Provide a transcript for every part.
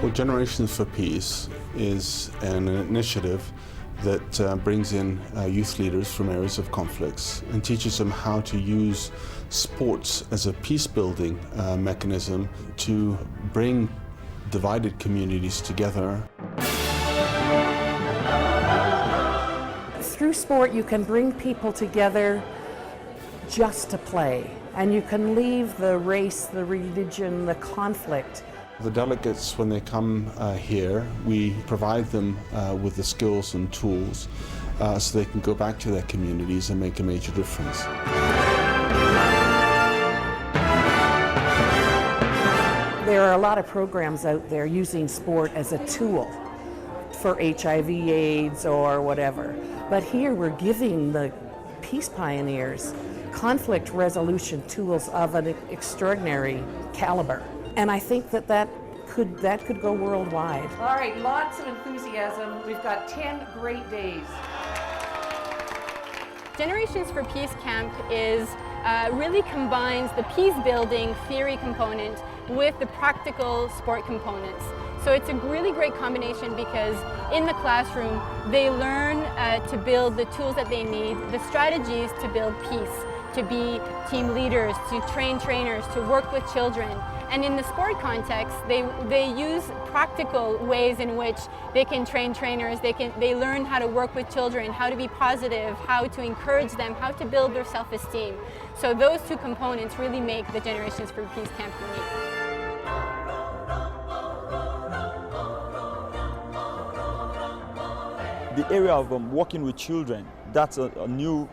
Well, Generations for Peace is an initiative that brings in youth leaders from areas of conflicts and teaches them how to use sports as a peace-building mechanism to bring divided communities together. Through sport, you can bring people together just to play, and you can leave the race, the religion, the conflict. The delegates, when they come here, we provide them with the skills and tools so they can go back to their communities and make a major difference. There are a lot of programs out there using sport as a tool for HIV/AIDS or whatever. But here we're giving the peace pioneers conflict resolution tools of an extraordinary caliber. And I think that could go worldwide. All right, lots of enthusiasm. We've got 10 great days. Generations for Peace Camp really combines the peace-building theory component with the practical sport components. So it's a really great combination because in the classroom they learn to build the tools that they need, the strategies to build peace, to be team leaders, to train trainers, to work with children. And in the sport context, they use practical ways in which they can train trainers, they learn how to work with children, how to be positive, how to encourage them, how to build their self-esteem. So those two components really make the Generations for Peace Camp unique. The area of working with children, that's a new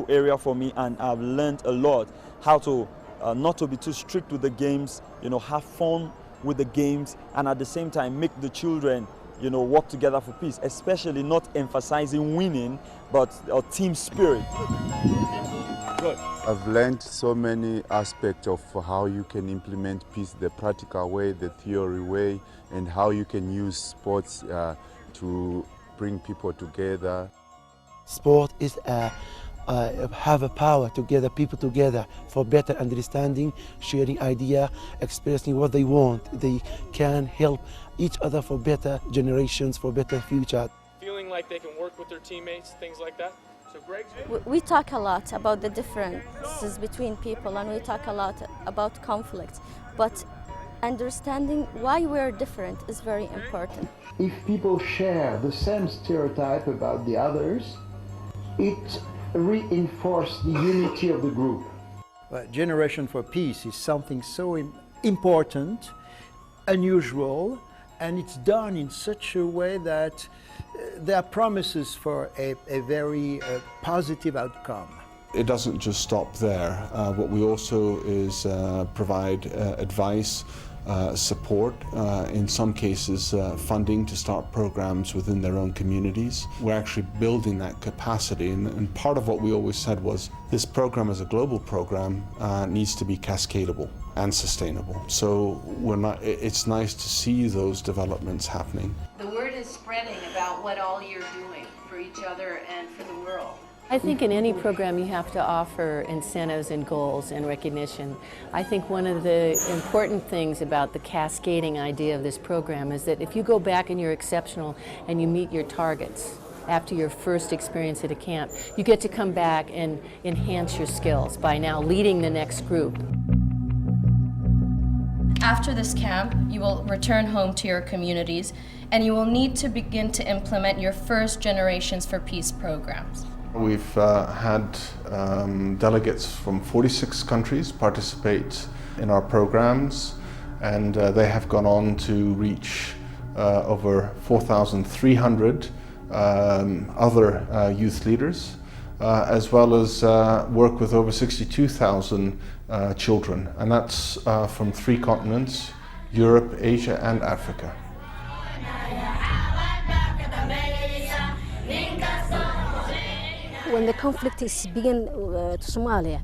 area for me, and I've learned a lot how to not to be too strict with the games, have fun with the games, and at the same time make the children, work together for peace, especially not emphasizing winning, but a team spirit. Good. I've learned so many aspects of how you can implement peace the practical way, the theory way, and how you can use sports to bring people together. Sport is have a power to gather people together for better understanding, sharing idea, expressing what they want. They can help each other for better generations, for better future. Feeling like they can work with their teammates, things like that. So Greg? We talk a lot about the differences between people, and we talk a lot about conflict, but understanding why we're different is very important. If people share the same stereotype about the others, it reinforces the unity of the group. Generation for Peace is something so important, unusual, and it's done in such a way that there are promises for a very positive outcome. It doesn't just stop there. What we also is provide advice, support, in some cases funding to start programs within their own communities. We're actually building that capacity, and part of what we always said was this program as a global program needs to be cascadable and sustainable. So it's nice to see those developments happening. The word is spreading about what all you're doing for each other and for the world. I think in any program you have to offer incentives and goals and recognition. I think one of the important things about the cascading idea of this program is that if you go back and you're exceptional and you meet your targets after your first experience at a camp, you get to come back and enhance your skills by now leading the next group. After this camp, you will return home to your communities and you will need to begin to implement your first Generations for Peace programs. We've had delegates from 46 countries participate in our programs, and they have gone on to reach over 4,300 other youth leaders, as well as work with over 62,000 children, and that's from 3 continents, Europe, Asia and Africa. When the conflict is begin to Somalia,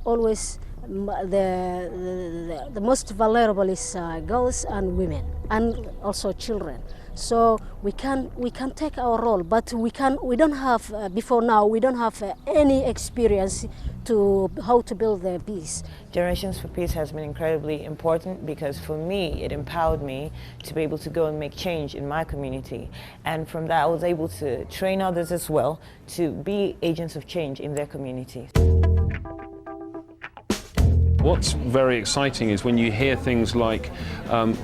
always the most vulnerable is girls and women, and also children. So we can take our role, but we don't have before now we don't have any experience to how to build the peace. Generations for Peace has been incredibly important because for me it empowered me to be able to go and make change in my community, and from that I was able to train others as well to be agents of change in their communities. What's very exciting is when you hear things like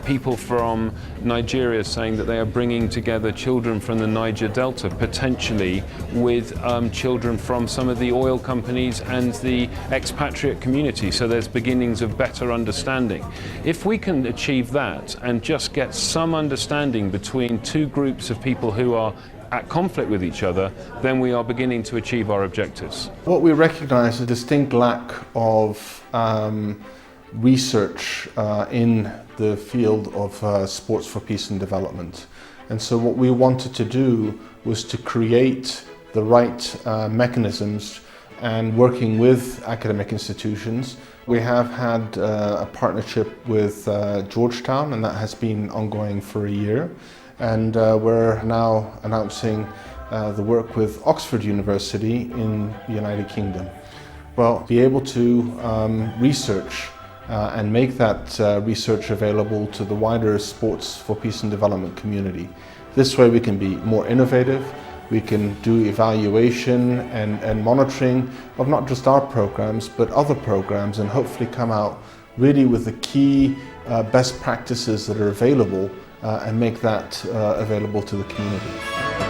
people from Nigeria saying that they are bringing together children from the Niger Delta, potentially with children from some of the oil companies and the expatriate community, so there's beginnings of better understanding. If we can achieve that and just get some understanding between two groups of people who are at conflict with each other, then we are beginning to achieve our objectives. What we recognize is a distinct lack of research in the field of sports for peace and development. And so what we wanted to do was to create the right mechanisms, and working with academic institutions. We have had a partnership with Georgetown, and that has been ongoing for a year. And we're now announcing the work with Oxford University in the United Kingdom. Well, be able to research and make that research available to the wider sports for peace and development community. This way we can be more innovative, we can do evaluation and monitoring of not just our programs but other programs, and hopefully come out really with the key best practices that are available and make that available to the community.